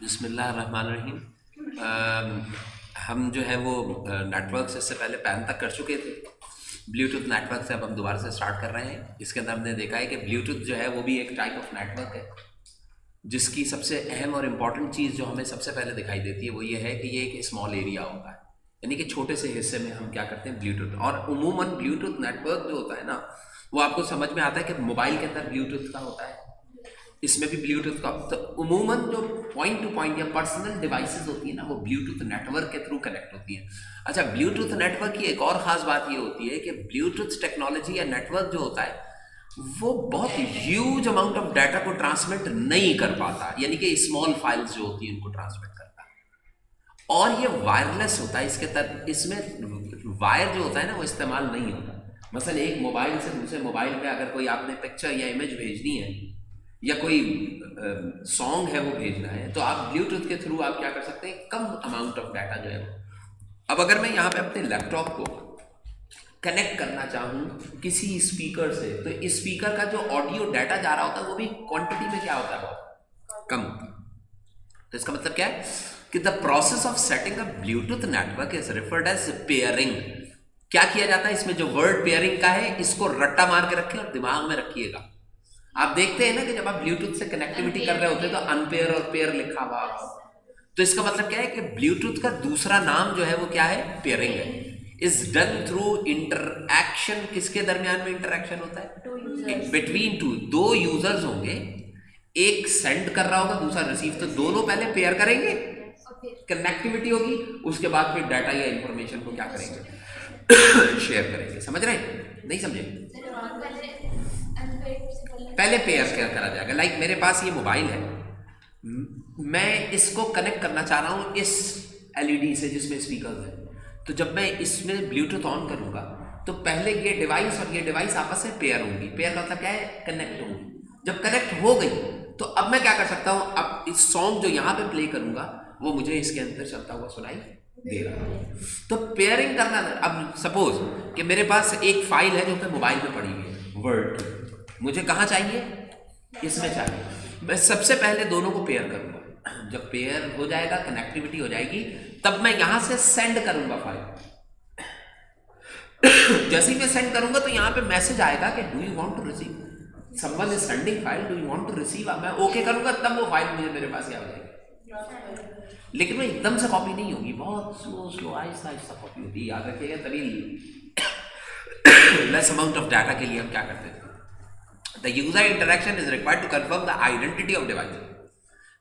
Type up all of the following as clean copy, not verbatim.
बिस्मिल्लाहिर्रहमानिर्रहीम। हम जो है वो नेटवर्क से इससे पहले पैन तक कर चुके थे। ब्लूटूथ नेटवर्क से अब हम दोबारा से स्टार्ट कर रहे हैं। इसके अंदर हमने देखा है कि ब्लूटूथ जो है वो भी एक टाइप ऑफ नेटवर्क है, जिसकी सबसे अहम और इम्पॉर्टेंट चीज़ जो हमें सबसे पहले दिखाई देती है वो ये है कि ये एक स्मॉल एरिया होता है, यानी कि छोटे से हिस्से में हम क्या करते हैं ब्लूटूथ। और उमूमन ब्लूटूथ नेटवर्क जो होता है ना, वो आपको समझ में आता है कि मोबाइल के अंदर ब्लूटूथ का होता है, इसमें भी ब्लूटूथ का। तो उमूमन जो पॉइंट टू पॉइंट या पर्सनल डिवाइसेस होती है ना, वो ब्लूटूथ नेटवर्क के थ्रू कनेक्ट होती है। अच्छा, ब्लूटूथ नेटवर्क की एक और ख़ास बात ये होती है कि ब्लूटूथ टेक्नोलॉजी या नेटवर्क जो होता है वो बहुत ह्यूज अमाउंट ऑफ डाटा को ट्रांसमिट नहीं कर पाता, यानी कि स्मॉल फाइल्स जो होती हैं उनको ट्रांसमिट करता है। और ये वायरलेस होता है, इसके तहत इसमें वायर जो होता है ना वो इस्तेमाल नहीं होता। मसलन एक मोबाइल से दूसरे मोबाइल पे अगर कोई आपने पिक्चर या इमेज भेजनी है या कोई सॉन्ग है वो भेजना है, तो आप ब्लूटूथ के थ्रू आप क्या कर सकते हैं, कम अमाउंट ऑफ डाटा जो है वो। अब अगर मैं यहाँ पे अपने लैपटॉप को कनेक्ट करना चाहूँ किसी स्पीकर से, तो इस स्पीकर का जो ऑडियो डाटा जा रहा होता है वो भी क्वांटिटी में क्या होता है, बहुत कम होता है। तो इसका मतलब क्या है कि the process of setting a Bluetooth network is referred as pairing. क्या किया जाता है इसमें, जो वर्ड पेयरिंग का है इसको रट्टा मार के रखिए और दिमाग में रखिएगा। आप देखते हैं ना कि जब आप ब्लूटूथ से कनेक्टिविटी कर रहे होते हैं तो अनपेयर और पेयर लिखा हुआ, तो इसका मतलब क्या है कि ब्लूटूथ का दूसरा नाम जो है वो क्या है, पेयरिंग है। इज डन थ्रू इंटरएक्शन, किसके दरमियान में इंटरएक्शन होता है, बिटवीन टू, दो यूजर्स होंगे, एक सेंड कर रहा होगा दूसरा रिसीव, तो दोनों पहले पेयर करेंगे, कनेक्टिविटी होगी, उसके बाद फिर डाटा या इंफॉर्मेशन को क्या करेंगे शेयर करेंगे। समझ रहे हैं, नहीं समझे? पहले पेयर क्या करा जाएगा। लाइक मेरे पास ये मोबाइल है, मैं इसको कनेक्ट करना चाह रहा हूँ इस एलईडी से जिसमें स्पीकर है, तो जब मैं इसमें ब्लूटूथ ऑन करूंगा तो पहले ये डिवाइस और ये डिवाइस आपस में पेयर होंगी। पेयर का मतलब क्या है, कनेक्ट होंगी। जब कनेक्ट हो गई तो अब मैं क्या कर सकता हूँ, अब इस सॉन्ग जो यहाँ पे प्ले करूंगा वो मुझे इसके अंदर चलता हुआ सुनाई दे रहा है। तो पेयरिंग करना, अब सपोज कि मेरे पास एक फाइल है जो कि मोबाइल में पड़ी हुई है वर्ड, मुझे कहाँ चाहिए, इसमें चाहिए। मैं सबसे पहले दोनों को पेयर करूंगा, जब पेयर हो जाएगा, कनेक्टिविटी हो जाएगी, तब मैं यहां से सेंड करूंगा फाइल। जैसे ही मैं सेंड करूंगा तो यहां पे मैसेज आएगा कि do you want to receive, someone is sending file, do you want to receive. मैं ओके करूंगा तब वो फाइल मुझे मेरे पास क्या हो जाएगी। लेकिन वो एकदम से कॉपी नहीं होगी, बहुत slow slow Aahista Aahista copy होगी, याद रखिएगा। तभी लेस अमाउंट ऑफ डाटा के लिए हम क्या करते थे, the user interaction is required to confirm the identity of device.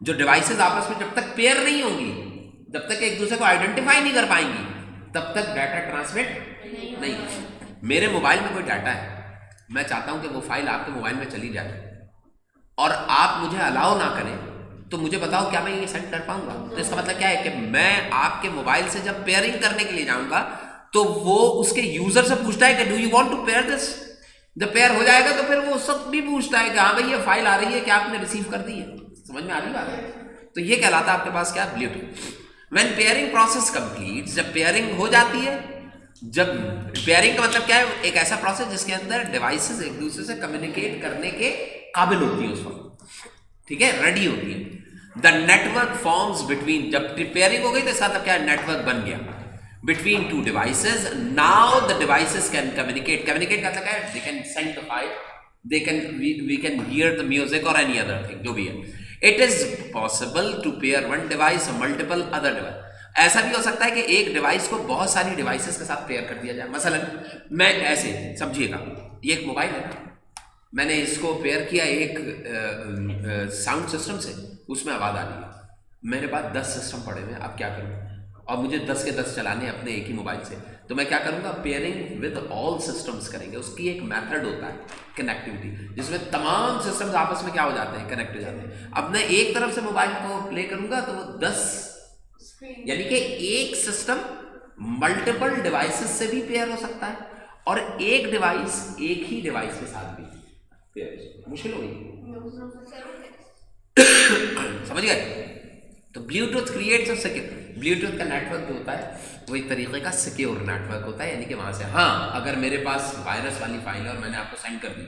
जो डिवाइसेस आपस में जब तक पेयर नहीं होंगी, जब तक एक दूसरे को आइडेंटिफाई नहीं कर पाएंगी, तब तक डाटा ट्रांसमिट नहीं। मेरे मोबाइल में कोई डाटा है, मैं चाहता हूं कि वो फाइल आपके मोबाइल में चली जाए और आप मुझे अलाउ ना करें, तो मुझे बताओ क्या मैं ये सेंड कर पाऊंगा। तो इसका मतलब क्या है कि मैं आपके मोबाइल से जब पेयरिंग करने के लिए जाऊंगा तो वो उसके यूजर से पूछता है कि do you want to pair this. जब पेयर हो जाएगा तो फिर वो सब भी पूछता है कि हाँ भाई ये फाइल आ रही है, क्या आपने रिसीव कर दी है। समझ में आ रही बात है? तो ये कहलाता है आपके पास क्या, Bluetooth. When pairing process complete, जब पेयरिंग हो जाती है, जब पेयरिंग का मतलब क्या है, एक ऐसा प्रोसेस जिसके अंदर डिवाइसेस एक दूसरे से कम्युनिकेट करने के काबिल होती है उस वक्त, ठीक है, रेडी होती है। द नेटवर्क फॉर्म्स बिटवीन, जब पेयरिंग हो गई तो इसका मतलब क्या है, नेटवर्क बन गया between two devices. Now the devices can communicate का मतलब क्या है, they can send the file, they can, we can hear the music or any other thing जो भी है। It is possible to pair one device or multiple other device। ऐसा भी हो सकता है कि एक डिवाइस को बहुत सारी डिवाइसेस के साथ पेयर कर दिया जाए। मसलन मैं ऐसे समझिएगा, ये एक मोबाइल है, मैंने इसको पेयर किया एक साउंड सिस्टम से, उसमें आवाज़ आ रही है। मेरे पास 10 सिस्टम पड़े हुए हैं, अब क्या करूँ, और मुझे 10 के 10 चलाने अपने एक ही मोबाइल से, तो मैं क्या करूंगा, पेयरिंग विद ऑल सिस्टम्स करेंगे। उसकी एक मेथड होता है कनेक्टिविटी, जिसमें तमाम सिस्टम्स आपस में क्या हो जाते हैं, कनेक्ट हो जाते हैं। अब मैं एक तरफ से मोबाइल को प्ले करूंगा तो वो 10, यानी कि एक सिस्टम मल्टीपल डिवाइसेस से भी पेयर हो सकता है, और एक डिवाइस एक ही डिवाइस के साथ भी पेयर। मुश्किल हो गई समझ गए? तो Bluetooth creates a secure, Bluetooth का नेटवर्क जो होता है वो एक तरीके का सिक्योर नेटवर्क होता है, यानी कि वहां से, हाँ अगर मेरे पास वायरस वाली फाइल है और मैंने आपको सेंड कर दी,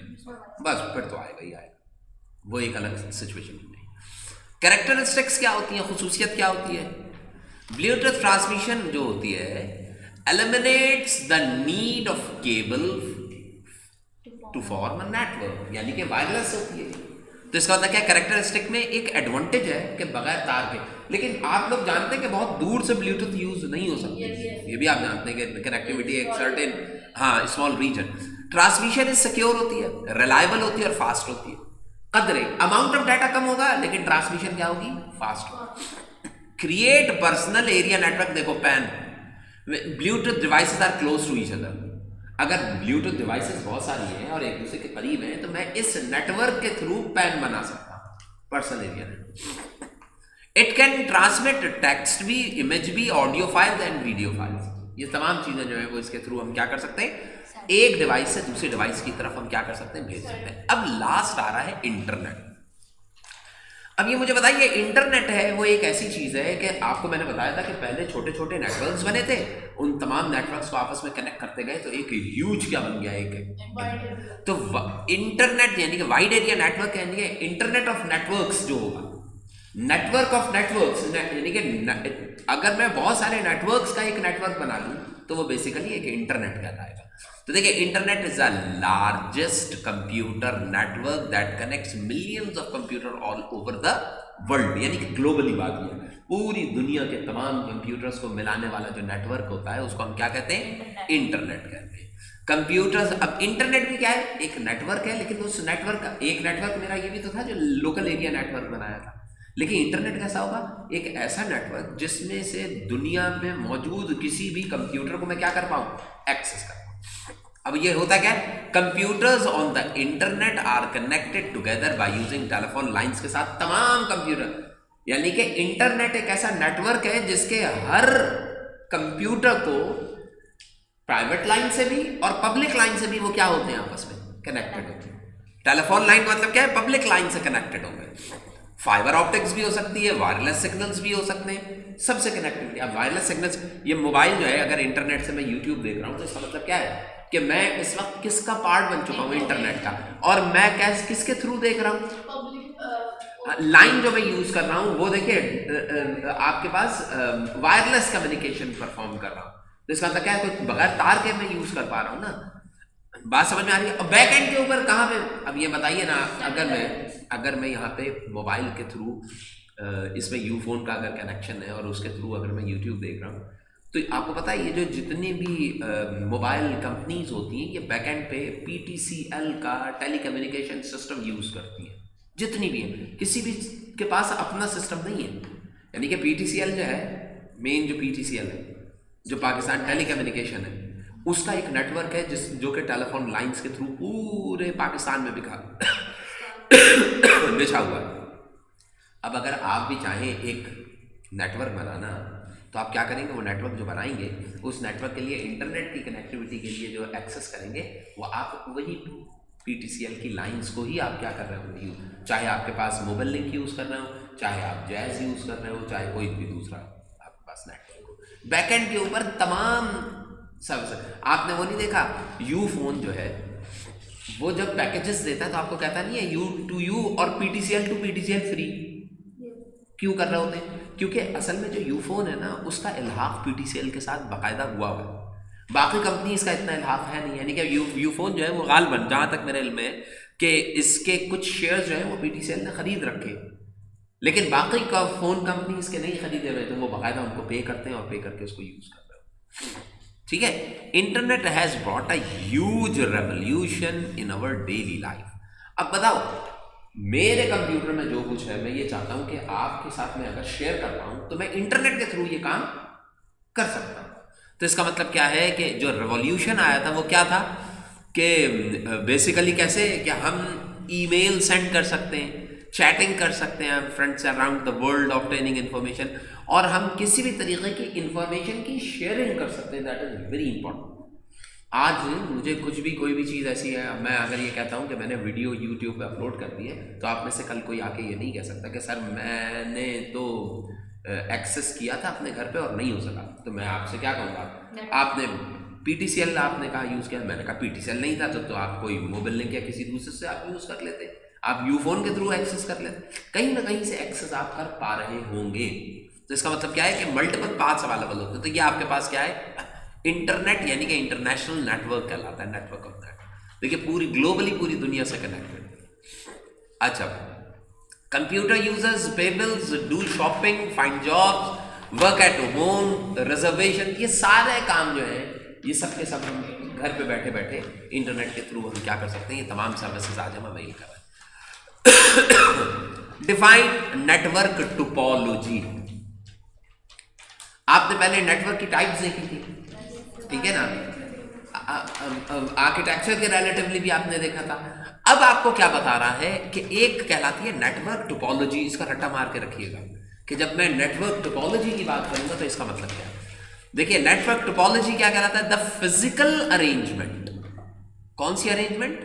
बस फिर तो आएगा ही आएगा, वो एक अलग सिचुएशन नहीं। कैरेक्टरिस्टिक्स क्या होती है, खुसूसियत क्या होती है? ब्लूटूथ ट्रांसमिशन जो होती है eliminates the need of cable to form a network, यानी कि वायरलेस होती है। तो इसका मतलब क्या, कैरेक्टरिस्टिक में एक एडवांटेज है कि बगैर तार के, लेकिन आप लोग जानते हैं कि बहुत दूर से ब्लूटूथ यूज नहीं हो सकती, ये भी आप जानते हैं कि कनेक्टिविटी एक सर्टेन, हाँ, small region. Transmission is secure होती है, रिलायबल होती है और फास्ट होती है। कदरे अमाउंट ऑफ डाटा कम होगा लेकिन ट्रांसमिशन क्या होगी, फास्ट होगी। क्रिएट पर्सनल एरिया नेटवर्क, देखो PAN, Bluetooth devices are close to each other. अगर ब्लूटूथ डिवाइसेस बहुत सारी हैं और एक दूसरे के करीब हैं तो मैं इस नेटवर्क के थ्रू पैन बना सकता हूं, personal area network. It can transmit text भी, इमेज भी, audio files and video files. ये तमाम चीजें जो है वो इसके थ्रू हम क्या कर सकते हैं, एक डिवाइस से दूसरे डिवाइस की तरफ हम क्या कर सकते हैं, भेज सकते हैं। अब लास्ट आ रहा है इंटरनेट। अब ये मुझे बताइए, इंटरनेट है वो एक ऐसी चीज है कि आपको मैंने बताया था कि पहले छोटे छोटे नेटवर्क्स बने थे, उन तमाम नेटवर्क्स को आपस में कनेक्ट करते गए तो एक ह्यूज क्या बन गया, एक तो इंटरनेट यानी कि वाइड एरिया नेटवर्क, यानी कि इंटरनेट ऑफ नेटवर्क्स जो होगा, नेटवर्क ऑफ नेटवर्क्स, यानी कि अगर मैं बहुत सारे नेटवर्क्स का एक नेटवर्क बना लूं तो वो बेसिकली एक इंटरनेट कहलाएगा। तो देखिए, internet is the largest computer network that connects millions of computer all over the world, यानी कि ग्लोबली बात है, पूरी दुनिया के तमाम कंप्यूटर्स को मिलाने वाला जो नेटवर्क होता है उसको हम क्या कहते हैं, इंटरनेट कहते हैं। कंप्यूटर्स, अब इंटरनेट भी क्या है, एक नेटवर्क है, लेकिन उस नेटवर्क का एक नेटवर्क मेरा ये भी तो था जो लोकल एरिया नेटवर्क बनाया था, लेकिन इंटरनेट कैसा होगा, एक ऐसा नेटवर्क जिसमें से दुनिया में मौजूद किसी भी कंप्यूटर को मैं क्या कर पाऊं, एक्सेस कर पाऊं। अब ये होता क्या है, computers on the internet are connected together by using telephone lines के साथ तमाम कंप्यूटर, यानी कि इंटरनेट एक ऐसा नेटवर्क है जिसके हर कंप्यूटर को प्राइवेट लाइन से भी और पब्लिक लाइन से भी वो क्या होते हैं, आपस में कनेक्टेड होते हैं। टेलीफोन लाइन मतलब क्या है, पब्लिक लाइन से कनेक्टेड होंगे, फाइबर ऑप्टिक्स भी हो सकती है, वायरलेस सिग्नल्स भी हो सकते हैं, सबसे कनेक्टिविटी। अब वायरलेस सिग्नल्स, ये मोबाइल जो है, अगर इंटरनेट से मैं यूट्यूब देख रहा हूँ तो इसका मतलब क्या है कि मैं इस वक्त किसका पार्ट बन चुका हूँ, इंटरनेट का, और मैं किसके थ्रू देख रहा हूँ, लाइन जो मैं यूज कर रहा हूँ वो देखिए आपके पास वायरलेस कम्युनिकेशन परफॉर्म कर रहा हूँ, तो इसका मतलब क्या है, कोई बगैर तार के मैं यूज कर पा रहा हूँ ना। बात समझ में आ रही है? और बैक एंड के ऊपर कहाँ पे, अब ये बताइए ना, अगर मैं यहाँ पे मोबाइल के थ्रू इसमें यू फोन का अगर कनेक्शन है और उसके थ्रू अगर मैं यूट्यूब देख रहा हूँ, तो आपको पता है ये जो जितनी भी मोबाइल कंपनीज होती हैं ये बैक एंड पे PTCL का टेली कम्युनिकेशन सिस्टम यूज करती हैं, जितनी भी है, किसी भी के पास अपना सिस्टम नहीं है। यानी कि PTCL जो है, मेन जो PTCL है, जो पाकिस्तान टेली कम्युनिकेशन है, उसका एक नेटवर्क है जो कि टेलीफोन लाइंस के थ्रू पूरे पाकिस्तान में बिछा हुआ है। अब अगर आप भी चाहें एक नेटवर्क बनाना तो आप क्या करेंगे, वो नेटवर्क जो बनाएंगे उस नेटवर्क के लिए इंटरनेट की कनेक्टिविटी के लिए जो एक्सेस करेंगे वो आप वही PTCL की लाइंस को ही आप क्या कर रहे होंगे, चाहे आपके पास मोबाइल लिंक यूज़ कर रहे हो, चाहे आप जैज़ यूज़ कर रहे हो, चाहे कोई भी दूसरा आपके पास नेटवर्क हो, बैकएंड के ऊपर तमाम सर्विस। आपने वो नहीं देखा, यू फोन जो है वो जब पैकेजेस देता है तो आपको कहता नहीं है यू टू यू और PTCL टू PTCL फ्री, क्यों कर रहे होते हैं, क्योंकि असल में जो यू फोन है ना उसका इल्हाक PTCL के साथ बाकायदा हुआ है, बाकी कंपनी इसका इतना इल्हाक है नहीं। यानी कि यू फोन जो है वो गालबन, जहाँ तक मेरे इल्म में है कि इसके कुछ शेयर्स जो है वो PTCL ने खरीद रखे, लेकिन बाकी का फोन कंपनी इसके नहीं खरीदे हुए, तो वो बाकायदा उनको पे करते हैं और पे करके उसको यूज कर रहे हैं। ठीक है, internet has brought a huge revolution in our daily life. अब बताओ, मेरे कंप्यूटर में जो कुछ है मैं ये चाहता हूं कि आपके साथ में अगर शेयर कर रहा हूं तो मैं इंटरनेट के थ्रू ये काम कर सकता हूं। तो इसका मतलब क्या है कि जो रेवोल्यूशन आया था वो क्या था कि बेसिकली कैसे कि हम ईमेल सेंड कर सकते हैं, चैटिंग कर सकते हैं friends around the world, obtaining information, और हम किसी भी तरीके की इंफॉर्मेशन की शेयरिंग कर सकते हैं। That is very important. आज मुझे कुछ भी कोई भी चीज़ ऐसी है, मैं अगर ये कहता हूँ कि मैंने वीडियो यूट्यूब पे अपलोड कर दी है तो आप में से कल कोई आके ये नहीं कह सकता कि सर मैंने तो एक्सेस किया था अपने घर पे और नहीं हो सका। तो मैं आपसे क्या कहूँगा, आपने PTCL आपने कहा यूज़ किया, मैंने कहा PTCL नहीं था तो आप कोई मोबाइल लिंक या किसी दूसरे से आप यूज़ कर लेते। आप यूफोन के थ्रू एक्सेस कर लेते, कहीं ना कहीं से एक्सेस आप कर पा रहे होंगे। तो इसका मतलब क्या है कि मल्टीपल पाथ्स अवेलेबल होते हैं। तो ये आपके पास क्या है, इंटरनेट यानी कि इंटरनेशनल नेटवर्क कहलाता है, नेटवर्क ऑफ नेट। देखिए पूरी ग्लोबली पूरी दुनिया से कनेक्टेड। अच्छा, कंप्यूटर यूजर्स पे bills, do shopping, find jobs, work at home, reservation, ये सारे काम जो है ये सब के सब हम घर पे बैठे बैठे इंटरनेट के थ्रू हम क्या कर सकते हैं, ये तमाम सर्विसेज आज हम अवेल कर रहे हैं। Define network topology. आपने पहले नेटवर्क की टाइप्स देखी थी, ठीक है ना, आर्किटेक्चर के रिलेटिवली भी आपने देखा था। अब आपको क्या बता रहा है कि एक कहलाती है नेटवर्क टोपोलॉजी, इसका रट्टा मार के रखिएगा कि जब मैं नेटवर्क टोपोलॉजी की बात करूंगा तो इसका मतलब क्या है। देखिए नेटवर्क टोपोलॉजी क्या कहलाता है, द फिजिकल अरेंजमेंट। कौन सी अरेंजमेंट,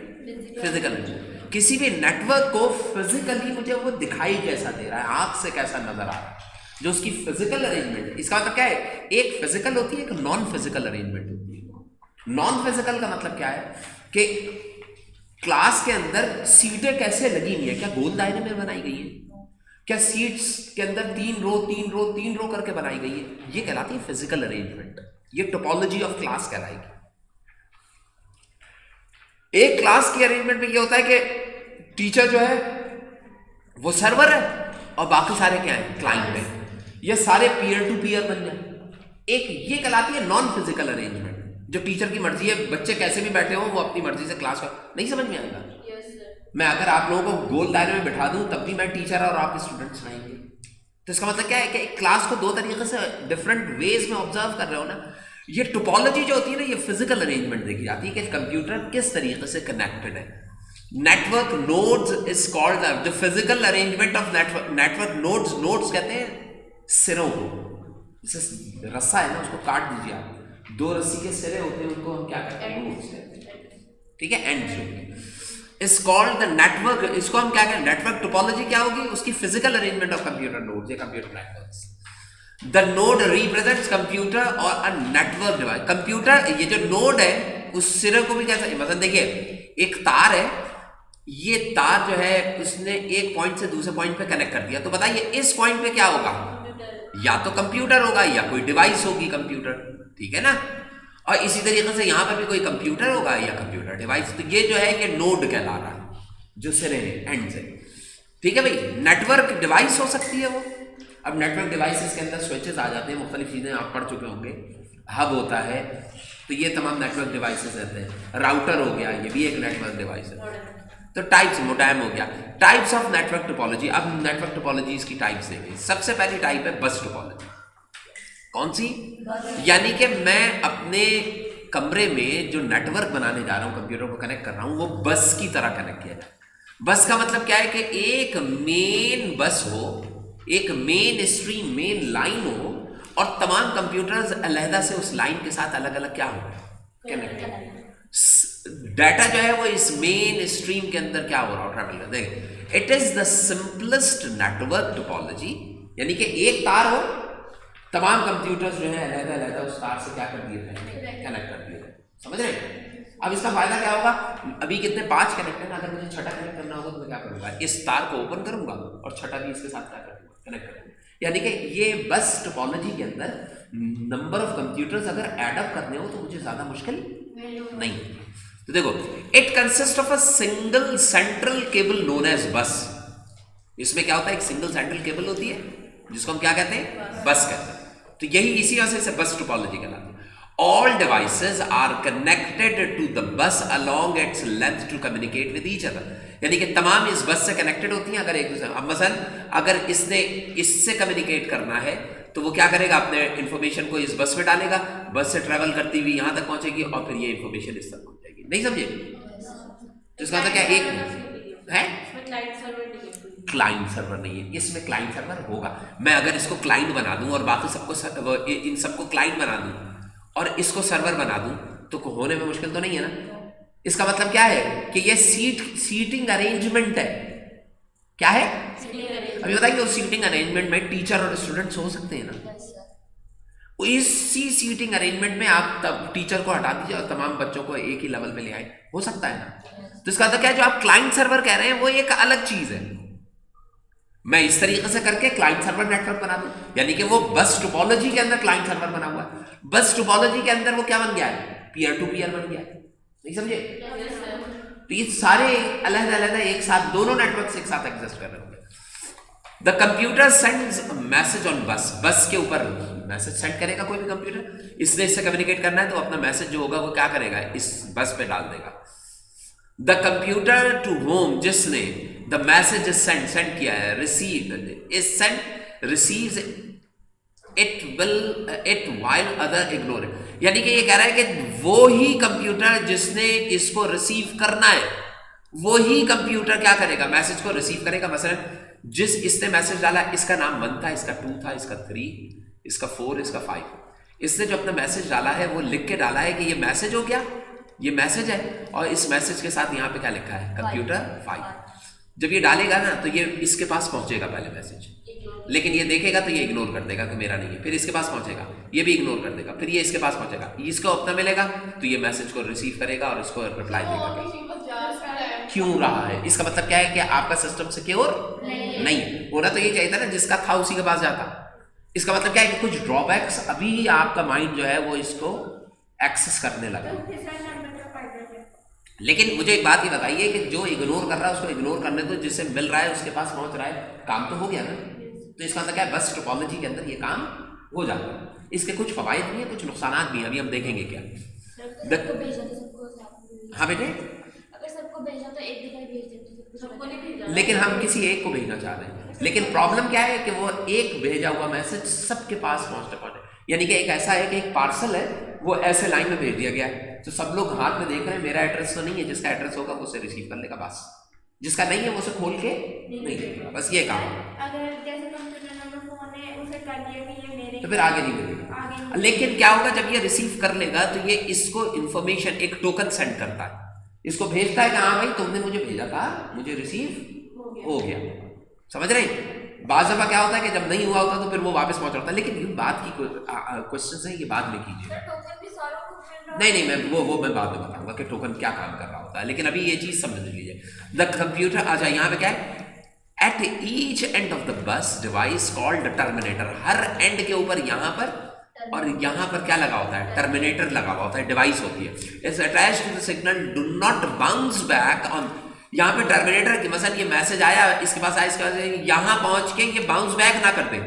फिजिकल अरेंजमेंट। किसी भी नेटवर्क को फिजिकली मुझे वो दिखाई कैसा दे रहा है, आंख से कैसा नजर आ रहा है, जो उसकी फिजिकल अरेंजमेंट है। इसका मतलब क्या है, एक फिजिकल होती है, एक नॉन फिजिकल अरेंजमेंट होती है। नॉन फिजिकल का मतलब क्या है कि क्लास के अंदर सीटें कैसे लगी हुई है, क्या गोल दायरे में बनाई गई है, क्या सीट्स के अंदर तीन रो करके बनाई गई है, ये कहलाती है फिजिकल अरेंजमेंट। ये टोपोलॉजी ऑफ क्लास कहलाएगी। एक क्लास की अरेंजमेंट में ये होता है कि टीचर जो है वो सर्वर है और बाकी सारे क्या है, क्लाइंट है। ये सारे पीयर टू पीयर बन जाए। एक ये कहलाती है नॉन फिजिकल अरेंजमेंट, जो टीचर की मर्जी है, बच्चे कैसे भी बैठे हो वो अपनी मर्जी से क्लास कर, नहीं समझ में आएगा। मैं अगर आप लोगों को गोल दायरे में बिठा दूं तब भी मैं टीचर और आप स्टूडेंट्स रहेंगे। तो इसका मतलब क्या है कि एक क्लास को दो तरीके से डिफरेंट वेज में ऑब्जर्व कर रहे हो ना। ये टोपोलॉजी जो होती है ना, ये फिजिकल अरेंजमेंट देखी जाती है कि कंप्यूटर किस तरीके से कनेक्टेड है। Network nodes is called the physical arrangement of network nodes. Nodes कहते हैं सिरों को, जैसे रस्सा है ना उसको काट दीजिए आप, दो रस्सी के सिरे होते हैं, उनको हम क्या कहते हैं, नोड्स, ठीक है, ends is called the network. इसको हम क्या कहें, नेटवर्क टोपोलॉजी क्या होगी, उसकी physical arrangement of computer nodes या computer networks. The node represents computer और अ नेटवर्क डिवाइस। कंप्यूटर ये जो नोड है उस सिरे को भी कैसा, मतलब देखिए एक तार है, ये तार जो है उसने एक पॉइंट से दूसरे पॉइंट पे कनेक्ट कर दिया, तो बताइए इस पॉइंट पे क्या होगा, या तो कंप्यूटर होगा या कोई डिवाइस होगी कंप्यूटर, ठीक है ना। और इसी तरीके से यहां पर भी कोई कंप्यूटर होगा या कंप्यूटर डिवाइस। तो ये जो है ये नोड कहला रहा है, जो सिरे हैं एंड से, ठीक है भाई। नेटवर्क डिवाइस हो सकती है वो। अब नेटवर्क डिवाइसेस के अंदर स्विचेस आ जाते हैं, मुख्तलिफ चीजें आप पढ़ चुके होंगे, हब होता है, तो ये तमाम नेटवर्क डिवाइसेस रहते हैं। राउटर हो गया, ये भी एक नेटवर्क डिवाइस है। तो टाइप्स, मोडेम हो गया, टाइप्स ऑफ नेटवर्क टोपोलॉजी। अब नेटवर्क टोपोलॉजी की टाइप्स देखें। सबसे पहली टाइप है बस टोपोलॉजी। कौन सी, यानी कि मैं अपने कमरे में जो नेटवर्क बनाने जा रहा हूं, कंप्यूटर को कनेक्ट कर रहा हूं, वो बस की तरह कनेक्ट किया जाए। बस का मतलब क्या है कि एक मेन बस हो, एक मेन स्ट्रीम, मेन लाइन हो, और तमाम कंप्यूटर्स अलहदा से उस लाइन के साथ अलग अलग क्या हो, कनेक्ट। डाटा जो है वो इस मेन स्ट्रीम के अंदर क्या हो रहा हो, ट्रैवल कर। देख, it is the simplest network topology, यानी कि एक तार हो, तमाम कंप्यूटर्स जो है अलग अलग उस तार से क्या कर दिए हैं, कनेक्ट कर दिए हैं, समझ रहे हैं। अब इसका फायदा क्या होगा, अभी कितने 5 कनेक्ट है ना, अगर मुझे छठा कनेक्ट करना होगा तो मैं क्या करूंगा, इस तार को ओपन करूंगा और छठा भी इसके साथ क्या करूंगा, कनेक्ट करूंगा। यानी कि ये बस टोपोलॉजी के अंदर नंबर ऑफ कंप्यूटर्स अगर एड अप करने हो तो मुझे ज्यादा मुश्किल नहीं। तो देखो, it consist of a single central cable known as bus. इसमें क्या होता है, एक सिंगल सेंट्रल केबल होती है जिसको हम क्या कहते हैं, बस कहते हैं। तो यही इसी वजह से बस टोपोलॉजी कहलाती है। All devices are connected to the bus along its length to communicate with each other, यानी कि तमाम इस बस से कनेक्टेड होती हैं अगर एक दूसरे। अब मसलन अगर इसने इससे कम्युनिकेट करना है तो वो क्या करेगा, अपने इंफॉर्मेशन को इस बस में डालेगा, बस से ट्रेवल करती हुई यहां तक पहुंचेगी और फिर ये इंफॉर्मेशन इस तक पहुंच जाएगी। नहीं समझे? तो इसका मतलब क्या, एक है क्लाइंट सर्वर नहीं है, इसमें क्लाइंट सर्वर होगा। मैं अगर इसको क्लाइंट बना दूं और बाकी सबको, इन सबको क्लाइंट बना दूं और इसको सर्वर बना दूं तो होने में मुश्किल तो नहीं है ना। इसका मतलब क्या है कि ये सीटिंग अरेंजमेंट है। क्या है? अभी बताइए, उस सीटिंग अरेंजमेंट में टीचर और स्टूडेंट्स हो सकते हैं ना, इसी सीटिंग अरेंजमेंट में आप तब टीचर को हटा दीजिए और तमाम बच्चों को एक ही लेवल पे ले आए, हो सकता है ना। तो इसका मतलब क्या है, जो आप क्लाइंट सर्वर कह रहे हैं वो एक अलग चीज है। मैं इस तरीके से करके क्लाइंट सर्वर नेटवर्क बना दूं, यानी कि वो बस टोपोलॉजी के अंदर क्लाइंट सर्वर बना हुआ है, बस टोपोलॉजी के अंदर वो क्या बन गया है, पीयर टू पीयर बन गया है। नहीं समझे? तो ये सारे अलग अलग एक साथ दोनों नेटवर्क एक साथ एग्जिस्ट कर रहे होंगे। The computer sends message on बस, बस के ऊपर मैसेज सेंड करेगा कोई भी कंप्यूटर, इससे कम्युनिकेट करना है तो अपना मैसेज जो होगा वो क्या करेगा, इस बस पे डाल देगा। द कंप्यूटर टू होम, जिसने द मैसेज सेंड किया है, receive is send receives it while other ignore it. यानी कि ये कह रहा है कि वो ही कंप्यूटर जिसने इसको रिसीव करना है, वो ही कंप्यूटर क्या करेगा, मैसेज को रिसीव करेगा। मसलन जिस इसने मैसेज डाला, इसका नाम 1 था, इसका 2 था, इसका 3, इसका 4, इसका 5, इसने जो अपना मैसेज डाला है वो लिख के डाला है कि ये मैसेज हो गया, ये मैसेज है, और इस मैसेज के साथ यहाँ पे क्या लिखा है, कंप्यूटर 5। जब ये डालेगा ना तो ये इसके पास पहुंचेगा पहले मैसेज, लेकिन ये देखेगा तो ये इग्नोर कर देगा कि मेरा नहीं है, फिर इसके पास पहुंचेगा, ये भी इग्नोर कर देगा, फिर ये इसके पास पहुंचेगा, इसको अपना मिलेगा तो ये मैसेज को रिसीव करेगा और इसको रिप्लाई देगा। क्यों रहा है, इसका मतलब क्या है कि आपका सिस्टम सिक्योर नहीं होना तो ये चाहिए था ना, जिसका था उसी के पास जाता। इसका मतलब क्या है कि कुछ ड्रॉबैक्स अभी आपका माइंड जो है वो इसको एक्सेस करने लगा। लेकिन मुझे एक बात ये बताइए कि जो इग्नोर कर रहा है उसको इग्नोर करने दो, जिससे मिल रहा है उसके पास पहुंच रहा है, काम तो हो गया ना। तो इसका मतलब क्या है, बस टोपोलॉजी के अंदर ये काम हो जाता है। इसके कुछ फवायद भी हैं, कुछ नुकसान भी हैं, अभी हम देखेंगे क्या। हाँ बेटे, अगर सबको भेजा तो एक दिखाई भेज देते, सबको नहीं भेजा, लेकिन हम किसी एक को भेजना चाह रहे हैं, लेकिन प्रॉब्लम क्या है कि वो एक भेजा हुआ मैसेज सबके पास पहुंचने, यानी कि एक ऐसा है कि एक पार्सल है वो ऐसे लाइन में भेज दिया गया है, तो सब लोग हाथ में देख रहे हैं, मेरा एड्रेस तो नहीं है, जिसका एड्रेस होगा वो उसे रिसीव कर लेगा बस, जिसका नहीं है वो उसे खोल के नहीं देगा, बस ये काम है। अगर जैसे कंप्यूटर नंबर फोन है उसे कर दिया कि ये मेरे, तो फिर आगे नहीं मिलेगा। लेकिन क्या होगा, जब ये रिसीव कर लेगा तो ये इसको इंफॉर्मेशन, एक टोकन सेंड करता है, इसको भेजता है कि हाँ भाई तुमने मुझे भेजा था, मुझे रिसीव हो गया। समझ रहे? बाज़ दफ़ा क्या होता है कि जब नहीं हुआ होता तो फिर वो वापस पहुंच रहा था। लेकिन ये बात की क्वेश्चन है, ये बाद में कीजिए। नहीं, मैं वो मैं बाद में बताऊंगा कि टोकन क्या काम कर रहा होता है, लेकिन अभी ये चीज समझ लीजिए। द कंप्यूटर, अच्छा यहाँ पे क्या है, at each end of the bus device called terminator, her and के ऊपर यहाँ पर और यहाँ पर क्या लगा होता है, टर्मिनेटर लगा हुआ होता है, डिवाइस होती है। It's attached to the signal, do not bounce back on, यहाँ पे टर्मिनेटर की मसलन ये मैसेज आया, इसके पास आया, इसके पास यहाँ पहुंच के ये बाउंस बैक ना कर दे,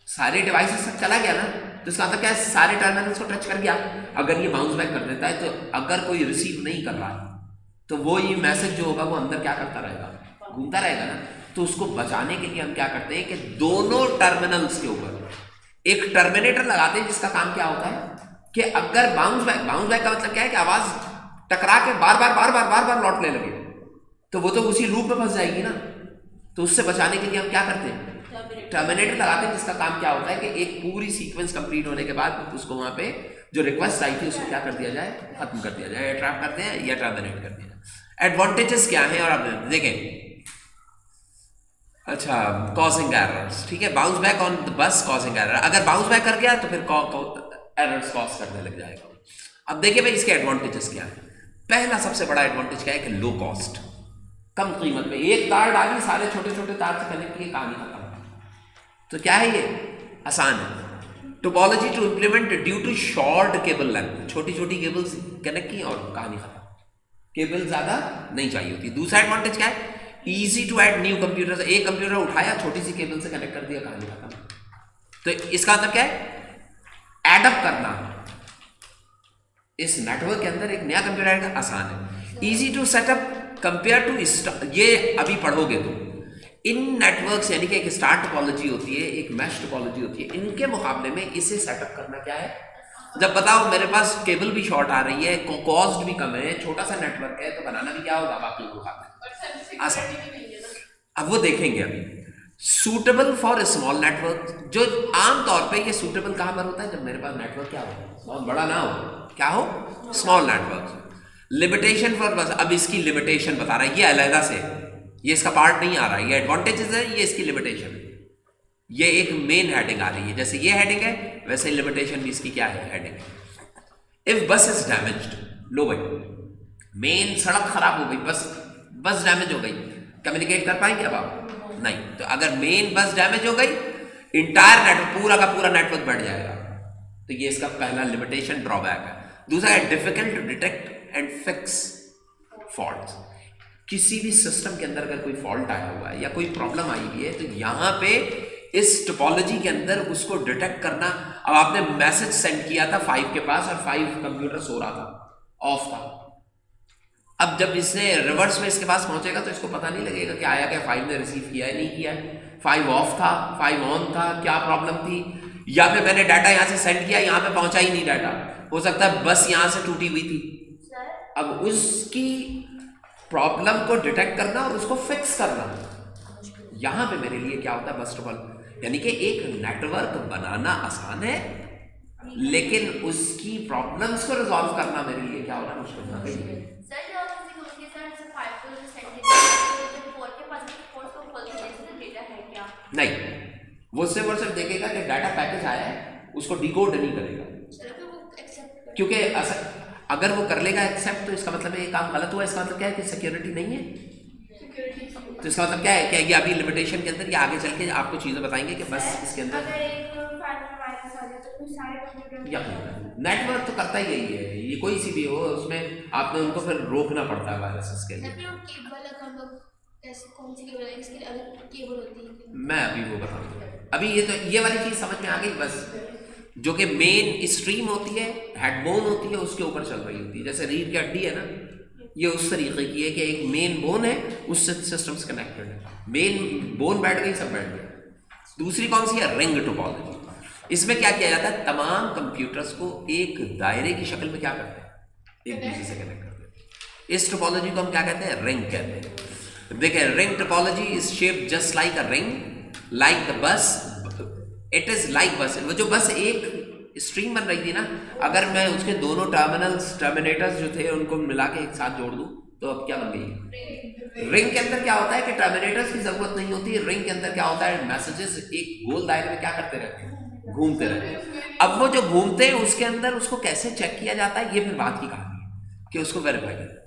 सारे डिवाइसेस तक चला गया ना, तो इसका मतलब क्या है, सारे टर्मिनल्स को टच कर गया। अगर ये बाउंस बैक कर देता है तो अगर कोई रिसीव नहीं कर रहा है तो वो ये मैसेज जो होगा वो अंदर क्या करता रहेगा, घूमता रहेगा ना। तो उसको बचाने के लिए हम क्या करते हैं कि दोनों टर्मिनल्स के ऊपर एक टर्मिनेटर लगाते हैं, जिसका काम क्या होता है कि अगर बाउंस बैक का मतलब क्या है कि आवाज टकरा के बार बार लौटने लगे तो वो तो उसी लूप में फंस जाएगी ना। तो उससे बचाने के लिए हम क्या करते हैं, टर्मिनेटर लगाते हैं, जिसका काम क्या होता है कि एक पूरी सीक्वेंस कंप्लीट होने के बाद उसको वहां पे जो रिक्वेस्ट आई थी उसको क्या कर दिया जाए, खत्म कर दिया जाए, ट्रैप करते हैं या टर्मिनेट कर दिया जाए। एडवांटेजेस क्या है, और आप देखें, अच्छा कॉजिंग एरर्स, ठीक है, bounce back on the bus causing error, अगर बाउंस बैक कर गया तो फिर एरर्स कॉज करने लग जाएगा। अब देखिए भाई इसके एडवांटेजेस क्या है। पहला सबसे बड़ा एडवांटेज क्या है कि लो कॉस्ट, कम कीमत में, एक तार डाली, सारे छोटे छोटे तार से कनेक्ट किए, कहानी खत्म। तो क्या है ये, आसान है। Topology to implement due to short cable length, छोटी छोटी केबल्स कनेक्ट की और कहानी खत्म, केबल ज्यादा नहीं चाहिए होती। दूसरा एडवांटेज क्या है, easy to add new computer, एक कंप्यूटर उठाया, छोटी सी केबल से कनेक्ट कर दिया, कहानी खत्म। तो इसका मतलब क्या है, एडअप करना इस नेटवर्क के अंदर एक नया कंप्यूटर आसान है। Easy to set up compare to, ये अभी पढ़ोगे तो इन नेटवर्क्स, यानी कि एक स्टार टोपोलॉजी होती है, एक मैश टोपोलॉजी होती है, इनके मुकाबले में इसे सेटअप करना क्या है, जब बताओ मेरे पास केबल भी शॉर्ट आ रही है, कॉस्ट भी कम है, छोटा सा नेटवर्क है, तो बनाना भी क्या होगा बाकी के मुकाबले आसान। अब वो देखेंगे अभी। सूटेबल फॉर स्मॉल नेटवर्क, जो आमतौर पे ये सूटेबल कहां पर होता है, जब मेरे पास नेटवर्क क्या हो, बहुत बड़ा ना हो, क्या हो, स्मॉल नेटवर्क। लिमिटेशन फॉर बस, अब इसकी लिमिटेशन बता रहा है, ये अलग से, ये इसका पार्ट नहीं आ रहा है, ये एडवांटेजेस है, ये इसकी लिमिटेशन है। ये एक मेन हेडिंग आ रही है, जैसे ये हेडिंग है वैसे लिमिटेशन भी इसकी क्या है, हेडिंग है। इफ बस इज डैमेज्ड, लो भाई मेन सड़क खराब हो गई, बस डैमेज हो गई, कम्युनिकेट कर पाएंगे अब आप नहीं। तो अगर मेन बस डैमेज हो गई, इंटायर नेटवर्क पूरा का पूरा नेटवर्क बढ़ जाएगा। तो ये इसका पहला लिमिटेशन ड्रॉबैक है। दूसरा है difficult to detect and fix fault. किसी भी सिस्टम के अंदर अगर कोई फॉल्ट आया हुआ है या कोई प्रॉब्लम आई हुई है, तो यहाँ पे इस टोपोलॉजी के अंदर उसको डिटेक्ट करना। अब आपने मैसेज सेंड किया था 5 के पास और 5 कंप्यूटर सो रहा था, ऑफ था। अब जब इसने रिवर्स में इसके पास पहुंचेगा तो इसको पता नहीं लगेगा कि आया क्या, 5 ने रिसीव किया है नहीं किया है, 5 ऑफ था 5 ऑन था, क्या प्रॉब्लम थी, या फिर मैंने डाटा यहाँ से सेंड किया यहाँ पे पहुंचा ही नहीं डाटा, हो सकता है बस यहाँ से टूटी हुई थी। अब उसकी प्रॉब्लम को डिटेक्ट करना और उसको फिक्स करना, यहाँ पे मेरे लिए क्या होता है, बस ट्रबल। यानी कि एक नेटवर्क बनाना आसान है, लेकिन उसकी प्रॉब्लम्स को रिजॉल्व करना मेरे लिए क्या हो रहा है, मुश्किल हो रही है। नहीं, वो सिर्फ और सिर्फ देखेगा कि डाटा पैकेज आया है, उसको डिकोड नहीं करेगा, क्योंकि अगर वो कर लेगा एक्सेप्ट, तो इसका मतलब ये काम गलत हुआ। इसका मतलब क्या है कि सिक्योरिटी नहीं है। तो इसका मतलब क्या है कि ये अभी लिमिटेशन के अंदर, ये आगे चल के आपको चीजें बताएंगे कि बस इसके अंदर नेटवर्क तो करता ही यही है, ये कोई सी भी हो उसमें आपने उनको फिर रोकना पड़ता है वायरसेस के लिए। मैं अभी वो बताऊंगा। अभी ये वाली चीज समझ में आ गई बस, जो कि मेन स्ट्रीम होती है, हेडबोन होती है, उसके ऊपर चल रही होती है। जैसे रीढ़ की हड्डी है ना, ये उस तरीके की है कि एक मेन बोन है, उससे सिस्टम से कनेक्टेड है। मेन बोन बैठ गई, सब बैठ गए। दूसरी कौन सी है, रिंग टोपोलॉजी। इसमें क्या किया जाता है, तमाम कंप्यूटर्स को एक दायरे की शक्ल में क्या करते हैं, एक दूसरे से कनेक्ट करते हैं। इस टोपोलॉजी को हम क्या कहते हैं, रिंग कहते हैं। देखिए ring topology is shaped just like a ring, like the bus, it is like बस। वो जो बस एक स्ट्रीम बन रही थी ना, अगर मैं उसके दोनों टर्मिनेटर्स जो थे उनको मिला के एक साथ जोड़ दूं, तो अब क्या बन गई रिंग। के अंदर क्या होता है कि टर्मिनेटर्स की जरूरत नहीं होती। रिंग के अंदर क्या होता है, मैसेजेस एक गोल दायरे में क्या करते रहते हैं, घूमते रहते हैं। अब वो जो घूमते हैं उसके अंदर उसको कैसे चेक किया जाता है, ये फिर बात की कहानी है कि उसको वेरीफाई करें।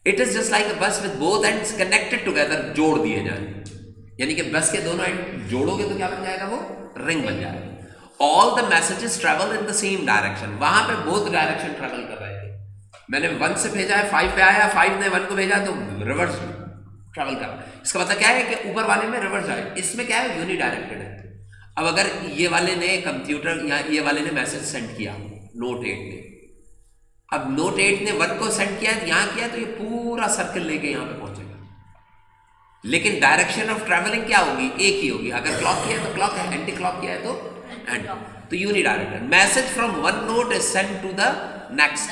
It is just like a bus with both ends connected together, जोड़ दिए जाए। यानी कि बस के दोनों एंड जोड़ोगे तो क्या बन जाएगा, वो रिंग बन जाएगा। All the messages travel in the same direction. वहां पे बोथ डायरेक्शन ट्रेवल कर रहे थे। मैंने 1 से भेजा है 5 पे आया, 5 ने 1 को भेजा, तो रिवर्स ट्रेवल कर। इसका मतलब क्या है कि ऊपर वाले में रिवर्स आए, इसमें क्या है, यूनिडायरेक्टेड है। अब अगर ये वाले ने कंप्यूटर या ये वाले ने मैसेज सेंड किया नोट 8 ने, अब नोट 8 ने 1 को सेंड किया, यहां किया, तो ये पूरा सर्कल लेके यहां पे पहुंचेगा। लेकिन डायरेक्शन ऑफ ट्रैवलिंग क्या होगी, एक ही होगी। अगर क्लॉक किया है तो क्लॉक है, एंटी क्लॉक किया है तो एंटी, तो unidirected. Message from one node is send to the next.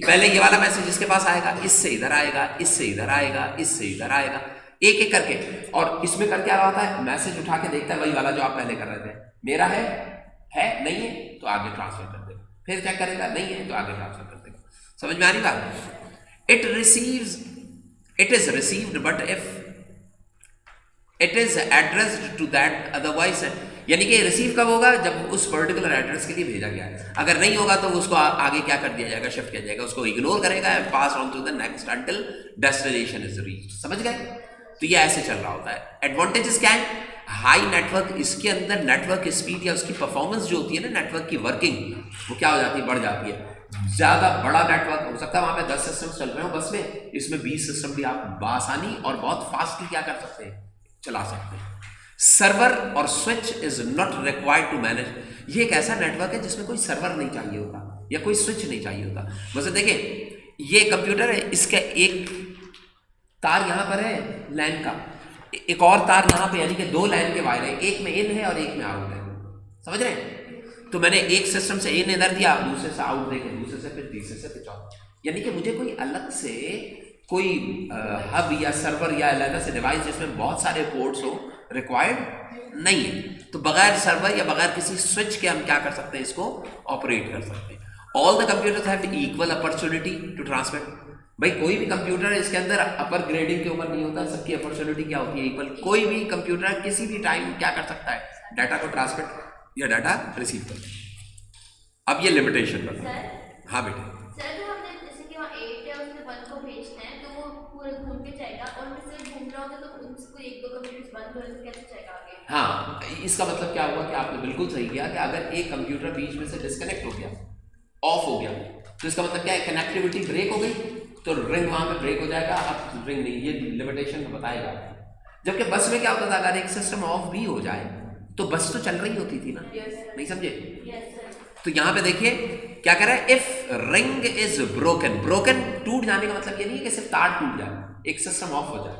पहले ये वाला मैसेज इसके पास आएगा, इससे इधर आएगा, इससे इधर आएगा, इससे इधर आएगा, एक एक करके। और इसमें कर क्या रहा है, मैसेज उठा के देखता है वही वाला जो आप पहले कर रहे थे, मेरा है नहीं है तो आगे ट्रांसफर कर देगा, फिर चेक करेगा, नहीं है तो आगे ट्रांसफर कर देगा। समझ में आ रही बात। It is received but if it is addressed to that otherwise. यानी कि रिसीव कब होगा, जब उस पर्टिकुलर एड्रेस के लिए भेजा गया है। अगर नहीं होगा तो उसको आगे क्या कर दिया जाएगा, शिफ्ट किया जाएगा, उसको इग्नोर करेगा and pass on to the next until destination is reached. समझ गए। तो ये ऐसे चल रहा होता है। एडवांटेजेस क्या है, हाई नेटवर्क, इसके अंदर नेटवर्क स्पीड या उसकी परफॉर्मेंस जो होती है ना, नेटवर्क की वर्किंग, वो क्या हो जाती है, बढ़ जाती है। ज्यादा बड़ा नेटवर्क हो सकता है, वहां पे 10 सिस्टम चल रहे हो बस में, इसमें 20 सिस्टम भी आप बासानी और बहुत फास्टली क्या कर सकते हैं, चला सकते हैं। सर्वर और switch is not required to manage. ये एक ऐसा नेटवर्क है जिसमें कोई सर्वर नहीं चाहिए होता या कोई स्विच नहीं चाहिए होता। वैसे देखिए ये कंप्यूटर है, इसका एक तार यहां पर है लैन का, एक और तार यहां पे, यानी कि 2 लाइन के वायर है, एक में इन है और एक में आउट है। समझ रहे हैं। तो मैंने एक सिस्टम से इन इधर दिया, दूसरे से आउट देखे, दूसरे से फिर तीसरे से फिर चौथे। यानी कि मुझे कोई अलग से कोई हब या सर्वर या अलग से डिवाइस जिसमें बहुत सारे पोर्ट्स हो रिक्वायर्ड नहीं है। तो बगैर सर्वर या बगैर किसी स्विच के हम क्या कर सकते हैं, इसको ऑपरेट कर सकते हैं। All the computers have equal opportunity to transmit. भाई कोई भी कंप्यूटर इसके अंदर अपर ग्रेडिंग के ऊपर नहीं होता, सबकी अपॉर्चुनिटी क्या होती है, इक्वल। कोई भी कंप्यूटर किसी भी टाइम क्या कर सकता है, डाटा को ट्रांसमिट या डाटा रिसीव करते हैं। अब ये लिमिटेशन बता। सर हाँ बेटे, सर तो हमने जैसे कि वहाँ 8 है उसने 1 को भेजना है तो वो पूरे घूम के जाएगा और मैं सिर्फ घूम रहा होगा तो उसको 1-2 कंप्यूटर्स बंद हो तो कैसे जाएगा आगे? हाँ इसका मतलब क्या हुआ कि आपने बिल्कुल सही किया कि अगर एक कंप्यूटर बीच में से डिस्कनेक्ट हो गया, ऑफ हो गया, तो इसका मतलब क्या है, कनेक्टिविटी ब्रेक हो गई तो रिंग वहां पे ब्रेक हो जाएगा। अब रिंग नहीं, ये लिमिटेशन बताएगा। जबकि बस में क्या होता था, अगर एक सिस्टम ऑफ भी हो जाए तो बस तो चल रही होती थी ना, नहीं समझे? Yes sir. तो यहां पे देखिए क्या कह रहा है, if ring is broken. Broken टूट जाने का मतलब ये नहीं है कि सिर्फ तार टूट जाए, एक सिस्टम ऑफ हो जाए।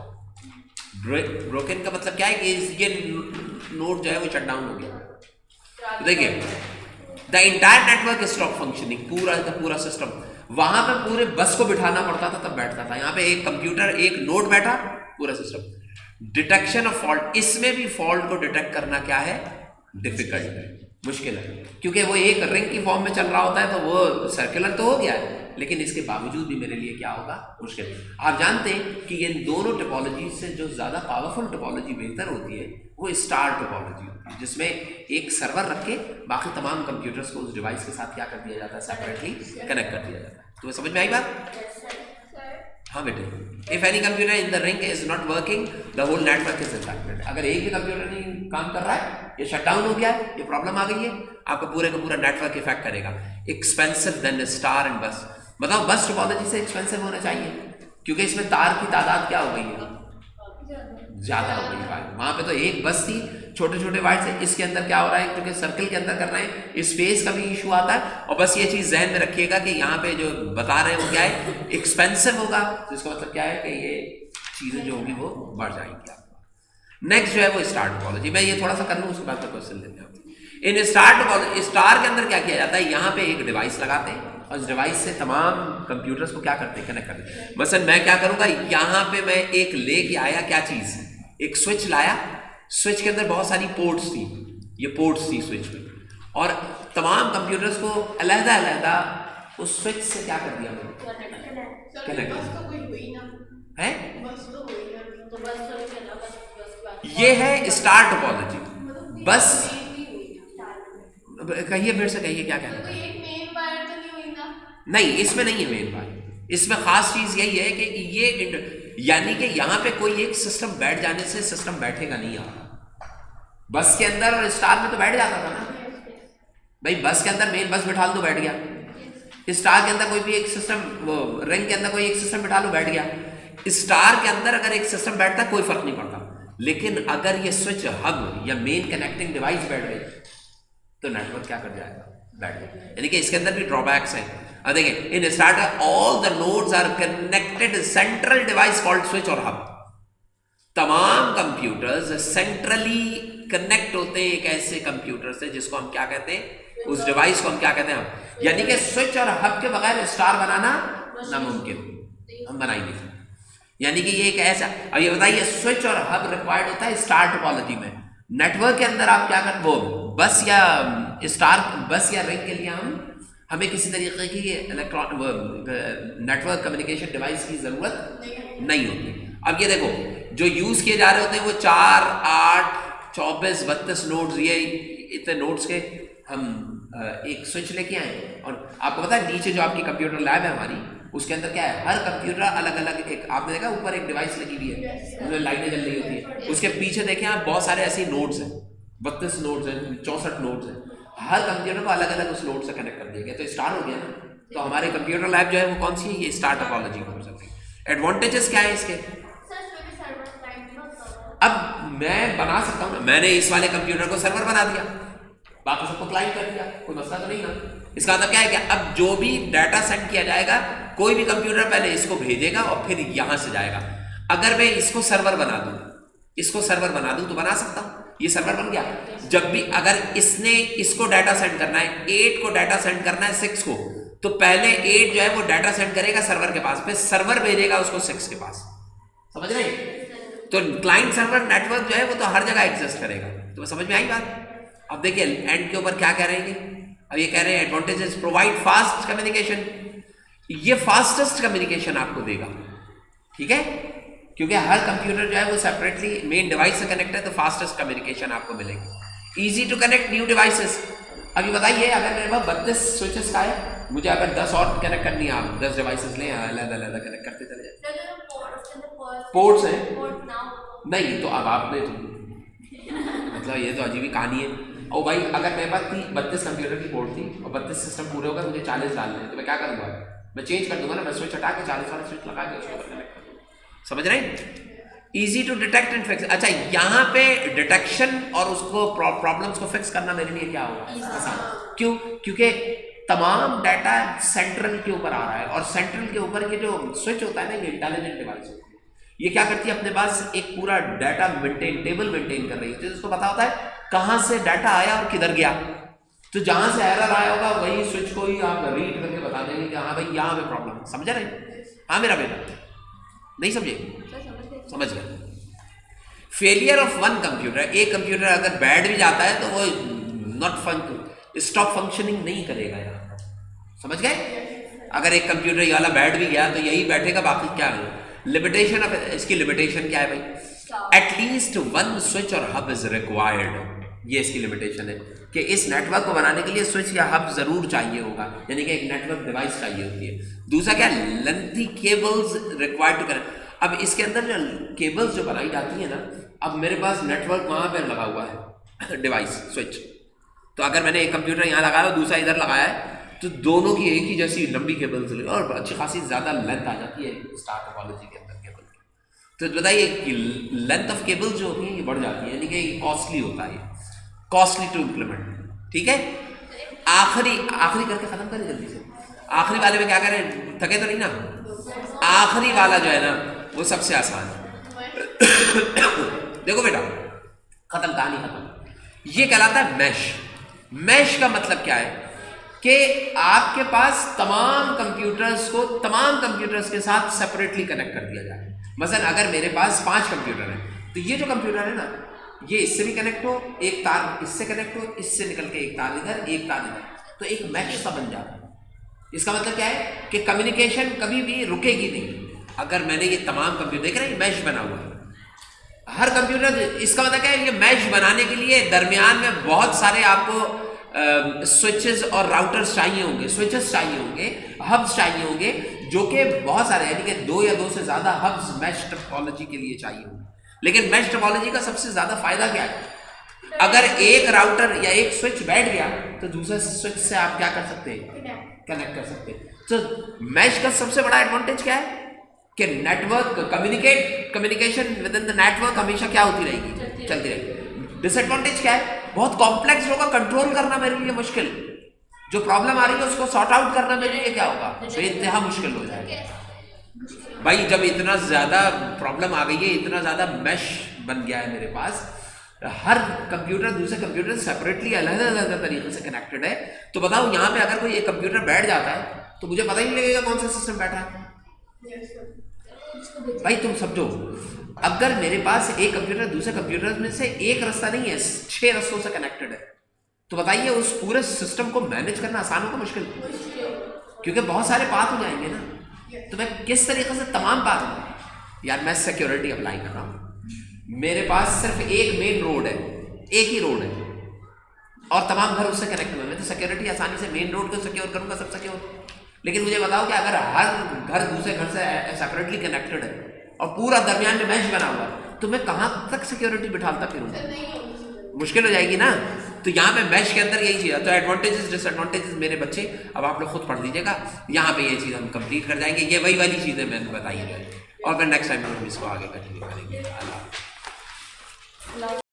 ब्रोकन का मतलब क्या है कि ये नोड जो है वो शट डाउन हो गया। तो देखिए the entire network stop functioning, पूरा का पूरा सिस्टम। वहां पे पूरे बस को बिठाना पड़ता था तब बैठता था, यहाँ पे एक कंप्यूटर एक नोड बैठा, पूरा सिस्टम। डिटेक्शन ऑफ फॉल्ट, इसमें भी फॉल्ट को डिटेक्ट करना क्या है, डिफिकल्ट है, मुश्किल है, क्योंकि वो एक रिंग की फॉर्म में चल रहा होता है तो वो सर्कुलर तो हो गया है, लेकिन इसके बावजूद भी मेरे लिए क्या होगा, मुश्किल। आप जानते हैं कि इन दोनों टोपोलॉजी से जो ज़्यादा पावरफुल टोपोलॉजी बेहतर होती है वो स्टार टोपोलॉजी होती है, जिसमें एक सर्वर रख के बाकी तमाम कंप्यूटर्स को उस डिवाइस के साथ क्या कर दिया जाता है, सेपरेटली कनेक्ट कर दिया जाता है। तुम्हें समझ में आई बात? Yes sir. हाँ बेटे, if any computer in the ring is not working the whole network is affected. अगर एक भी कंप्यूटर नहीं काम कर रहा है, ये शट डाउन हो गया है, ये प्रॉब्लम आ गई है, आपका पूरे का पूरा नेटवर्क इफेक्ट करेगा। एक्सपेंसिव देन स्टार एंड बस। बताओ बस टोपोलॉजी से एक्सपेंसिव होना चाहिए क्योंकि इसमें तार की तादाद क्या हो गई है, ज्यादा हो गई भाई। वहां पे तो एक बस थी, छोटे छोटे वाइट से, इसके अंदर क्या हो रहा है, क्योंकि सर्कल के अंदर कर रहे हैं, स्पेस का भी इशू आता है। और बस ये चीज जहन में रखिएगा कि यहाँ पे जो बता रहे हैं वो क्या है, एक्सपेंसिव होगा, तो इसका मतलब क्या है कि ये चीजें जो होगी वो बढ़ जाएंगी। नेक्स्ट जो है वो स्टार टोपोलॉजी। मैं ये थोड़ा सा कर लूँ, उसके बाद क्वेश्चन लेते हैं। इन स्टार टोपोलॉजी, स्टार के अंदर क्या किया जाता है, यहाँ पे एक डिवाइस लगाते हैं और उस डिवाइस से तमाम कंप्यूटर्स को क्या करते हैं, कनेक्ट करते हैं। मसलन मैं क्या करूँगा, यहाँ पे मैं एक लेके आया, क्या चीज़, एक स्विच लाया, स्विच के अंदर बहुत सारी पोर्ट्स थी, ये पोर्ट्स थी स्विच में, और तमाम कंप्यूटर्स को अलहदा अलहदा उस स्विच से क्या कर दिया मैंने, कनेक्ट है। ये है स्टार टोपोलॉजी। बस कहिए, फिर से कहिए, क्या कहना है? नहीं, इसमें नहीं है मेन बात। इसमें खास चीज यही है कि ये यानी कि यहाँ पे कोई एक सिस्टम बैठ जाने से सिस्टम बैठेगा नहीं। आता बस के अंदर और स्टार में तो बैठ जाता था ना भाई, बस के अंदर मेन बस बिठा लो तो बैठ गया, स्टार के अंदर कोई भी एक सिस्टम, वो रिंग के अंदर कोई एक सिस्टम बिठा लो बैठ गया। स्टार के अंदर अगर एक सिस्टम बैठता कोई फर्क नहीं पड़ता, लेकिन अगर ये स्विच हब या मेन कनेक्टिंग डिवाइस बैठ गई तो नेटवर्क क्या कर जाएगा, बैठ गया। यानी कि इसके अंदर भी ड्रॉबैक्स हैं। अब देखिए, in starter all the nodes are connected central device called switch और हब। तमाम कंप्यूटर्स सेंट्रली कनेक्ट होते हैं एक ऐसे कंप्यूटर से जिसको हम क्या कहते हैं, उस डिवाइस को हम क्या कहते हैं, हम। यानी कि स्विच और हब के बगैर स्टार बनाना नामुमकिन, हम बना ही नहीं। यानी कि ये एक ऐसा, अब ये बताइए, स्विच और हब रिक्वायर्ड होता है स्टार टोपोलॉजी में। नेटवर्क के अंदर आप क्या कर, वो बस या स्टार, बस या रिंग के लिए हमें किसी तरीके की नेटवर्क कम्युनिकेशन डिवाइस की जरूरत नहीं होती। अब ये देखो, जो यूज किए जा रहे होते हैं वो 4, 8, 24, 32 नोड्स, ये इतने नोड्स के हम एक स्विच लेके आए। और आपको पता है नीचे जो आपकी कंप्यूटर लैब है हमारी, उसके अंदर क्या है, हर कंप्यूटर अलग अलग, एक आपने देखा ऊपर एक डिवाइस लगी हुई है, उसमें लाइनें जल रही होती है, उसके पीछे देखें आप बहुत सारे ऐसे नोड्स हैं, 32 नोड्स हैं, 64 नोड्स हैं। हर कंप्यूटर को अलग अलग उस नोड से कनेक्ट कर दिया गया, तो स्टार हो गया ना। तो हमारे कंप्यूटर लैब जो है वो कौन सी है, ये स्टार टोपोलॉजी को हो सकती है। एडवांटेजेस क्या है इसके, अब मैं बना सकता हूँ, मैंने इस वाले कंप्यूटर को सर्वर बना दिया, बाकी सबको क्लाइंट कर दिया, कोई मसला तो नहीं ना। इसका मतलब क्या है कि अब जो भी डाटा सेंड किया जाएगा, कोई भी कंप्यूटर पहले इसको भेजेगा और फिर यहां से जाएगा। अगर मैं इसको सर्वर बना दूं, इसको सर्वर बना दूं तो बना सकता हूं, ये सर्वर बन गया। जब भी अगर इसने इसको डाटा सेंड करना है, 8 को डाटा सेंड करना है 6 को, तो पहले 8 जो है वो डाटा सेंड करेगा सर्वर के पास, फिर सर्वर भेजेगा उसको 6 के पास। समझ रहे हैं? तो क्लाइंट सर्वर नेटवर्क जो है वो तो हर जगह एग्जिस्ट करेगा। तो समझ में आई बात? अब देखिए एंड के ऊपर क्या कह रहे हैं, अब ये कह रहे हैं एडवांटेजेस, प्रोवाइड फास्ट कम्युनिकेशन। ये फास्टेस्ट कम्युनिकेशन आपको देगा, ठीक है, क्योंकि हर कंप्यूटर जो है वो सेपरेटली मेन डिवाइस से कनेक्ट है, तो फास्टेस्ट कम्युनिकेशन आपको मिलेगी। Easy to connect new devices. अभी बताइए अगर मेरे पास 32 स्विचेस का है, मुझे अगर 10 और कनेक्ट करनी है, आप 10 डिवाइसेस लें, अलग अलग कनेक्ट करते चले जाए। पोर्ट्स हैं नहीं तो अब आपने तो मतलब ये तो अजीब ही कहानी है। और भाई अगर मेरे पास 32 कंप्यूटर की पोर्ट थी और 32 सिस्टम पूरे हो गए, मुझे 40 डालने हैं, तो मैं क्या करूँगा? मैं चेंज कर दूंगा ना, मैं स्विच हटा के 40 वाला स्विच लगा के उसके ऊपर कनेक्ट कर दूंगा। समझ रहे हैं? Easy to detect and fix. अच्छा, यहाँ पे डिटेक्शन और उसको प्रॉब्लम्स को फिक्स करना मेरे लिए क्या होगा? आसान। क्यों? क्योंकि तमाम डाटा सेंट्रल के ऊपर आ रहा है, और सेंट्रल के ऊपर ये जो स्विच होता है ना, ये इंटेलिजेंट डिवाइस होती है। ये क्या करती है? अपने पास एक पूरा डाटा टेबल मेंटेन कर रही है, जिसको पता होता है कहाँ से डाटा आया और किधर गया। तो जहां से एरर आया होगा वही स्विच को ही आप रीड करके बता देंगे कि हाँ भाई यहाँ पे प्रॉब्लम है। समझ रहे? हाँ मेरा बेटा, नहीं समझे? समझ गए। फेलियर ऑफ वन कंप्यूटर, एक कंप्यूटर अगर बैठ भी जाता है तो वो स्टॉप फंक्शनिंग नहीं करेगा यार। समझ गए? अगर एक कंप्यूटर ये वाला बैठ भी गया तो यही बैठेगा, बाकी क्या है? लिमिटेशन ऑफ इसकी लिमिटेशन क्या है भाई? एटलीस्ट वन स्विच और हब इज रिक्वायर्ड। ये इसकी लिमिटेशन है कि इस नेटवर्क को बनाने के लिए स्विच या हब जरूर चाहिए होगा, यानी कि एक नेटवर्क डिवाइस चाहिए होती है। दूसरा क्या? Lengthy cables required to connect. अब इसके अंदर जो केबल्स जो बनाई जाती है ना, अब मेरे पास नेटवर्क वहाँ पर लगा हुआ है डिवाइस स्विच, तो अगर मैंने एक कंप्यूटर यहाँ लगाया और दूसरा इधर लगाया है, तो दोनों की एक ही जैसी लंबी केबल्स लगी और अच्छी खासी ज़्यादा लेंथ आ जाती है स्टार टोपोलॉजी के अंदर केबल की। तो बताइए कि लेंथ ऑफ केबल्स जो होती है ये बढ़ जाती है, यानी कि कॉस्टली होता है, कॉस्टली टू इम्प्लीमेंट। ठीक है, आखिरी करके ख़त्म करें जल्दी से। आखिरी वाले में क्या करें? थके तो नहीं ना? आखिरी वाला जो है ना वो सबसे आसान है। देखो बेटा, खत्म, कहानी खत्म। ये कहलाता है मैश। मैश का मतलब क्या है कि आपके पास तमाम कंप्यूटर्स के साथ सेपरेटली कनेक्ट कर दिया जाए। मसलन अगर मेरे पास 5 कंप्यूटर हैं, तो ये जो कंप्यूटर है ना, ये इससे भी कनेक्ट हो, एक तार इससे कनेक्ट हो, इससे निकल के एक तार इधर, एक तार इधर, तो एक मैश सा बन जाता है। इसका मतलब क्या है कि कम्युनिकेशन कभी भी रुकेगी नहीं। अगर मैंने ये तमाम कंप्यूटर देख रहे हैं, मैश बना हुआ है हर कंप्यूटर। इसका मतलब क्या है? ये मैश बनाने के लिए दरमियान में बहुत सारे आपको स्विचेस और राउटर्स चाहिए होंगे, स्विचेस चाहिए होंगे, हब्स चाहिए होंगे, जो कि बहुत सारे, यानी कि 2 या 2 से ज़्यादा हब्स मैश टोपोलॉजी के लिए चाहिए होंगे। लेकिन मैश टोपोलॉजी का सबसे ज़्यादा फायदा क्या है? अगर एक राउटर या एक स्विच बैठ गया तो दूसरे स्विच से आप क्या कर सकते हैं? कनेक्ट कर सकते हैं। तो मैश का सबसे बड़ा एडवांटेज क्या है कि network communication with in the network हमेशा क्या होती रहेगी? चलती रहेगी। डिसएडवांटेज क्या है? बहुत कॉम्प्लेक्स होगा, कंट्रोल करना मेरे लिए मुश्किल। जो प्रॉब्लम आ रही है उसको सॉर्ट आउट करना मेरे लिए क्या होगा? बेइंतहा मुश्किल हो जाएगा। भाई जब इतना ज़्यादा प्रॉब्लम आ गई है, इतना ज़्यादा मैश बन गया है मेरे पास, हर कंप्यूटर दूसरे कंप्यूटर सेपरेटली अलग अलग तरीके से कनेक्टेड है, तो बताओ यहाँ पे अगर कोई एक कंप्यूटर बैठ जाता है तो मुझे पता ही नहीं लगेगा कौन सा सिस्टम बैठा है। भाई तुम समझो, अगर मेरे पास एक कंप्यूटर दूसरे कंप्यूटर में से एक रास्ता नहीं है, 6 रास्तों से कनेक्टेड है, तो बताइए उस पूरे सिस्टम को मैनेज करना आसान होगा मुश्किल? क्योंकि बहुत सारे पाथ हो जाएंगे ना। तो मैं किस तरीके से तमाम पाथ, यार मैं सिक्योरिटी अप्लाई कर रहा हूँ, मेरे पास सिर्फ एक मेन रोड है, एक ही रोड है और तमाम घर उससे कनेक्ट हुए, मैं तो सिक्योरिटी आसानी से मेन रोड को सिक्योर करूँगा, सब सिक्योर। लेकिन मुझे बताओ कि अगर हर घर दूसरे घर से सेपरेटली कनेक्टेड है और पूरा दरमियान में मैश बना हुआ है, तो मैं कहाँ तक सिक्योरिटी बिठाता फिरूंगा? मुश्किल हो जाएगी ना। तो यहाँ पे मैश के अंदर यही चीज़ है। तो एडवांटेजेस डिसएडवांटेजेस मेरे बच्चे अब आप लोग खुद पढ़ लीजिएगा, यहाँ पे ये चीज़ हम कंप्लीट कर जाएंगे। ये वही वाली चीज़ें मैंने बताई है और फिर नेक्स्ट टाइम हम इसको आगे कंटिन्यू करेंगे।